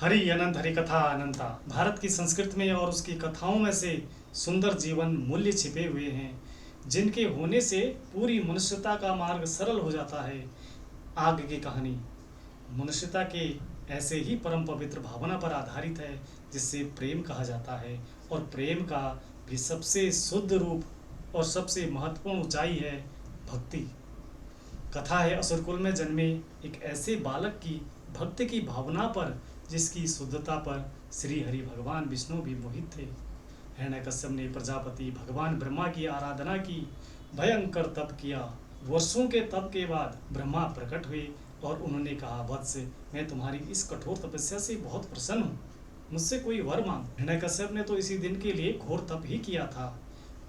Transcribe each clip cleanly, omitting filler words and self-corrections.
हरि अनंत हरि कथा अनंता। भारत की संस्कृति में और उसकी कथाओं में से सुंदर जीवन मूल्य छिपे हुए हैं, जिनके होने से पूरी मनुष्यता का मार्ग सरल हो जाता है। आग की कहानी मनुष्यता के ऐसे ही परम पवित्र भावना पर आधारित है, जिससे प्रेम कहा जाता है। और प्रेम का भी सबसे शुद्ध रूप और सबसे महत्वपूर्ण ऊंचाई है भक्ति। कथा है असुरकुल में जन्मे एक ऐसे बालक की भक्ति की भावना पर, जिसकी शुद्धता पर श्री हरि भगवान विष्णु भी मोहित थे। हिरण्यकश्यप ने प्रजापति भगवान ब्रह्मा की आराधना की, भयंकर तप किया। वर्षों के तप के बाद ब्रह्मा प्रकट हुए और उन्होंने कहा, वत्स, मैं तुम्हारी इस कठोर तपस्या से बहुत प्रसन्न हूँ, मुझसे कोई वर मांग। हिरण्यकश्यप ने तो इसी दिन के लिए घोर तप ही किया था।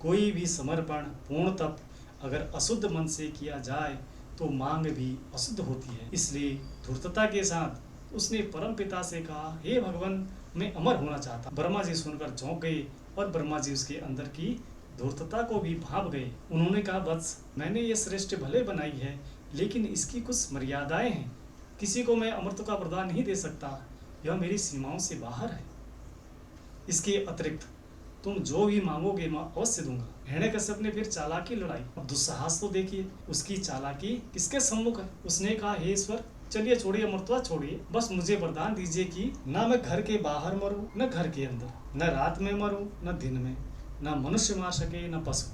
कोई भी समर्पण पूर्ण तप अगर अशुद्ध मन से किया जाए तो मांग भी अशुद्ध होती है। इसलिए धूर्तता के साथ उसने परम पिता से कहा, हे भगवान, मैं अमर होना चाहता। ब्रह्मा जी सुनकर चौंक गए और ब्रह्मा जी उसके अंदर की धूर्तता को भी भांप गए। उन्होंने कहा, वत्स, मैंने ये सृष्टि भले बनाई है, लेकिन इसकी कुछ मर्यादाएं हैं। किसी को मैं अमरत्व का वरदान नहीं दे सकता, यह मेरी सीमाओं से बाहर है। इसके अतिरिक्त तुम जो भी मांगोगे मैं अवश्य दूंगा। हिरण्यकश्यप ने फिर चालाकी लड़ाई। अब दुस्साहस तो देखिए, उसकी चालाकी किसके सम्मुख है। उसने कहा, हे ईश्वर, चलिए छोड़िए, अमरत्व छोड़िए, बस मुझे वरदान दीजिए कि ना मैं घर के बाहर मरूं न घर के अंदर, न रात में मरूं न दिन में, न मनुष्य मार सके न पशु,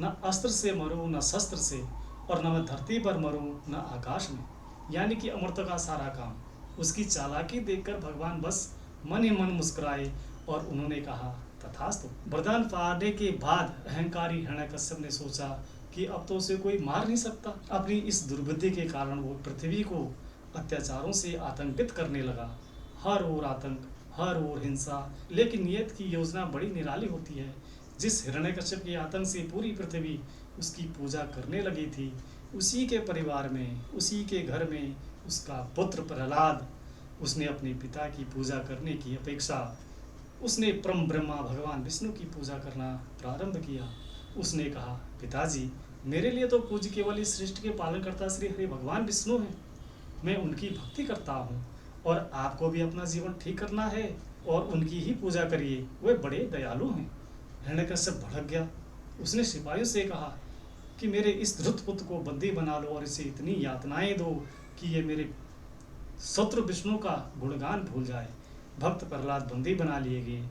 न अस्त्र से मरूं न शस्त्र से, और न मैं धरती पर मरूं न आकाश में। यानी कि अमरत्व का सारा काम। उसकी चालाकी देखकर भगवान बस मन ही मन मुस्कुराए और उन्होंने कहा, तथास्तु। वरदान पाने के बाद अहंकारी हिरण्यकश्यप ने सोचा कि अब तो उसे कोई मार नहीं सकता। अपनी इस दुर्बुद्धि के कारण वो पृथ्वी को अत्याचारों से आतंकित करने लगा। हर ओर आतंक, हर ओर हिंसा। लेकिन नियत की योजना बड़ी निराली होती है। जिस हिरण्यकश्यप के आतंक से पूरी पृथ्वी उसकी पूजा करने लगी थी, उसी के परिवार में, उसी के घर में उसका पुत्र प्रहलाद, उसने अपने पिता की पूजा करने की अपेक्षा उसने परम ब्रह्मा भगवान विष्णु की पूजा करना प्रारंभ किया। उसने कहा, पिताजी, मेरे लिए तो पूज्य केवल इस सृष्टि के पालनकर्ता श्री हरि भगवान विष्णु हैं। मैं उनकी भक्ति करता हूँ और आपको भी अपना जीवन ठीक करना है और उनकी ही पूजा करिए, वे बड़े दयालु हैं। हिरण्यकश्यप भड़क गया। उसने सिपाहियों से कहा कि मेरे इस धृत पुत्र को बंदी बना लो और इसे इतनी यातनाएं दो कि ये मेरे शत्रु विष्णु का गुणगान भूल जाए। भक्त प्रहलाद बंदी बना लिए गए,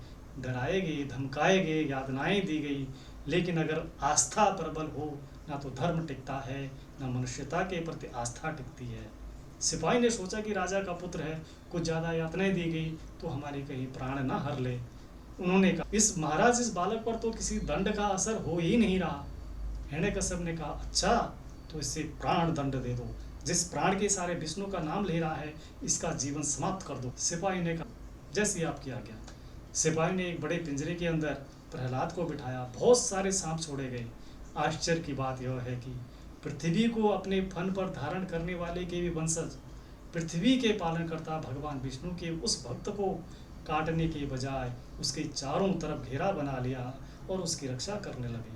डराए गए, धमकाए गए, यातनाएं दी गई। लेकिन अगर आस्था प्रबल हो, ना तो धर्म टिकता है, ना मनुष्यता के प्रति आस्था टिकती है। सिपाही ने सोचा कि राजा का पुत्र है, कुछ ज़्यादा यातनाएं दी गई तो हमारे कहीं प्राण ना हर ले। उन्होंने कहा, इस महाराज, इस बालक पर तो किसी दंड का असर हो ही नहीं रहा। हिरण्यकश्यप ने कहा, अच्छा, तो इसे प्राण दंड दे दो। जिस प्राण के सारे विष्णु का नाम ले रहा है, इसका जीवन समाप्त कर दो। सिपाही ने कहा, जैसी आपकी आज्ञा। सिपाही ने एक बड़े पिंजरे के अंदर प्रहलाद को बिठाया। बहुत सारे सांप छोड़े गए। आश्चर्य की बात यह है कि पृथ्वी को अपने फन पर धारण करने वाले के भी वंशज पृथ्वी के पालनकर्ता भगवान विष्णु के उस भक्त को काटने के बजाय उसके चारों तरफ घेरा बना लिया और उसकी रक्षा करने लगे।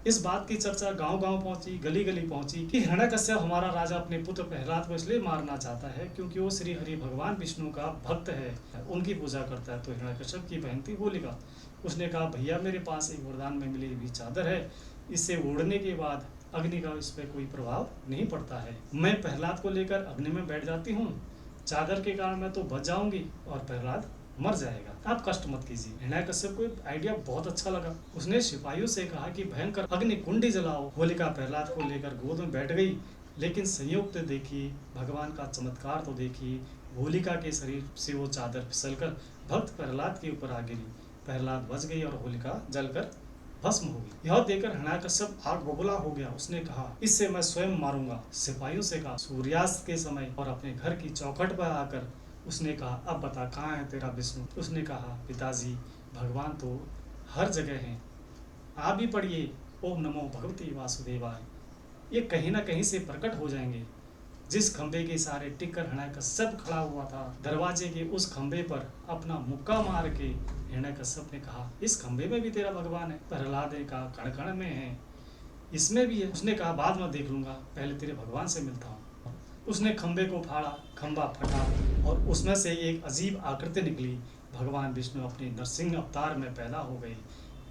इस बात की चर्चा गांव-गांव पहुंची, गली-गली पहुंची कि हिरण्यकश्यप, हमारा राजा, अपने पुत्र प्रहलाद को इसलिए मारना चाहता है क्योंकि वो श्री हरि भगवान विष्णु का भक्त है, उनकी पूजा करता है। तो हिरण्यकश्यप की बहन थी होलिका, उसने कहा, भैया, मेरे पास एक वरदान में मिली हुई चादर है, इससे ओढ़ने के बाद अग्नि का इस पर कोई प्रभाव नहीं पड़ता है। मैं प्रहलाद को लेकर अग्नि में बैठ जाती हूँ, चादर के कारण मैं तो बच जाऊंगी और प्रहलाद मर जाएगा, आप कष्ट मत कीजिए। हिरण्यकश्यप को आइडिया बहुत अच्छा लगा। उसने सिपाहियों से कहा कि भयंकर अग्नि कुंडी जलाओ। होलिका प्रहलाद को लेकर गोद में बैठ गई। लेकिन संयोग तो देखिए, भगवान का चमत्कार तो देखिए, होलिका के शरीर से वो चादर फिसलकर भक्त प्रहलाद के ऊपर आ गिरी। प्रहलाद बच गई और होलिका जलकर भस्म हो गई। यह देखकर हिरण्यकश्यप आग बबूला हो गया। उसने कहा, इससे मैं स्वयं मारूंगा। सिपाहियों से कहा, सूर्यास्त के समय और अपने घर की चौखट पर आकर उसने कहा, अब बता, कहाँ है तेरा विष्णु। उसने कहा, पिताजी, भगवान तो हर जगह हैं, आप भी पढ़िए, ओम नमो भगवते वासुदेवाय, ये कहीं ना कहीं से प्रकट हो जाएंगे। जिस खंबे के सहारे टिककर हिरण्यकश्यप खड़ा हुआ था, दरवाजे के उस खंबे पर अपना मुक्का मार के हिरण्यकश्यप ने कहा, इस खंबे में भी तेरा भगवान है। प्रहलाद ने कहा, कण कण में है, इसमें भी है। उसने कहा, बाद में देख लूंगा, पहले तेरे भगवान से मिलता हूँ। उसने खंबे को फाड़ा, खंबा फटा, और उसमें से एक अजीब आकृति निकली। भगवान विष्णु अपने नरसिंह अवतार में पैदा हो गए,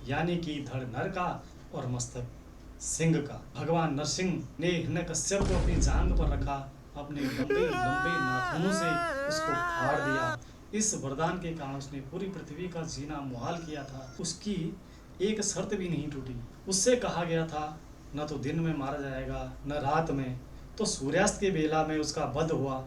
यानी कि धड़ नर का और मस्तक सिंह का। भगवान नरसिंह ने हिरण्यकश्यप को अपनी जांघ पर रखा, अपने लंबे लंबे नाखूनों से उसको फाड़ दिया। इस वरदान के कारण उसने पूरी पृथ्वी का जीना मुहाल किया था। उसकी एक शर्त भी नहीं टूटी। उससे कहा गया था न तो दिन में मारा जाएगा न रात में। तो सूर्यास्त के बेला में उसका वध हुआ।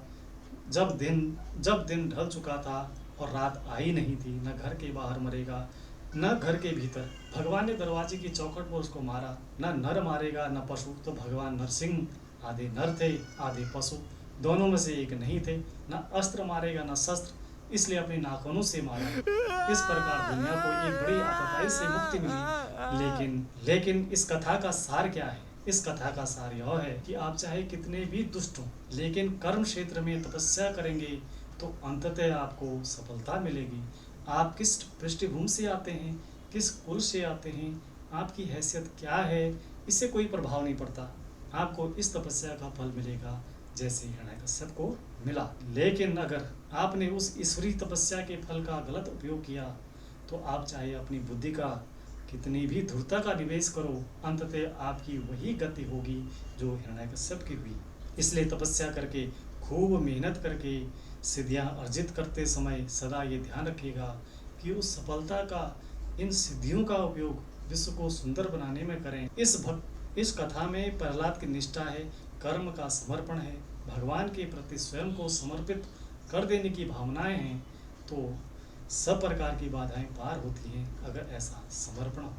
जब दिन ढल चुका था और रात आई नहीं थी, न घर के बाहर मरेगा न घर के भीतर। भगवान ने दरवाजे की चौखट पर उसको मारा। न नर मारेगा न पशु। तो भगवान नरसिंह आधे नर थे आधे पशु, दोनों में से एक नहीं थे। न अस्त्र मारेगा न शस्त्र, इसलिए अपने नाखूनों से मारा। इस प्रकार दुनिया को एक बड़ी आतताई से मुक्ति मिली। लेकिन इस कथा का सार क्या है? इस कथा का सार यह है कि आप चाहे कितने भी दुष्ट हों, लेकिन कर्म क्षेत्र में तपस्या करेंगे तो अंततः आपको सफलता मिलेगी। आप किस पृष्ठभूमि से आते हैं, किस कुल से आते हैं, आपकी हैसियत क्या है, इससे कोई प्रभाव नहीं पड़ता। आपको इस तपस्या का फल मिलेगा जैसे हिरण्यकश्यप को मिला। लेकिन अगर आपने उस ईश्वरीय तपस्या के फल का गलत उपयोग किया तो आप चाहे अपनी बुद्धि का कितनी भी धूर्तता का निवेश करो, अंततः आपकी वही गति होगी जो हिरण्यकश्यप की हुई। इसलिए तपस्या करके, खूब मेहनत करके सिद्धियां अर्जित करते समय सदा ये ध्यान रखिएगा कि उस सफलता का, इन सिद्धियों का उपयोग विश्व को सुंदर बनाने में करें। इस कथा में प्रहलाद की निष्ठा है, कर्म का समर्पण है, भगवान के प्रति स्वयं को समर्पित कर देने की भावनाएं हैं। तो सब प्रकार की बाधाएं पार होती हैं अगर ऐसा समर्पण हो।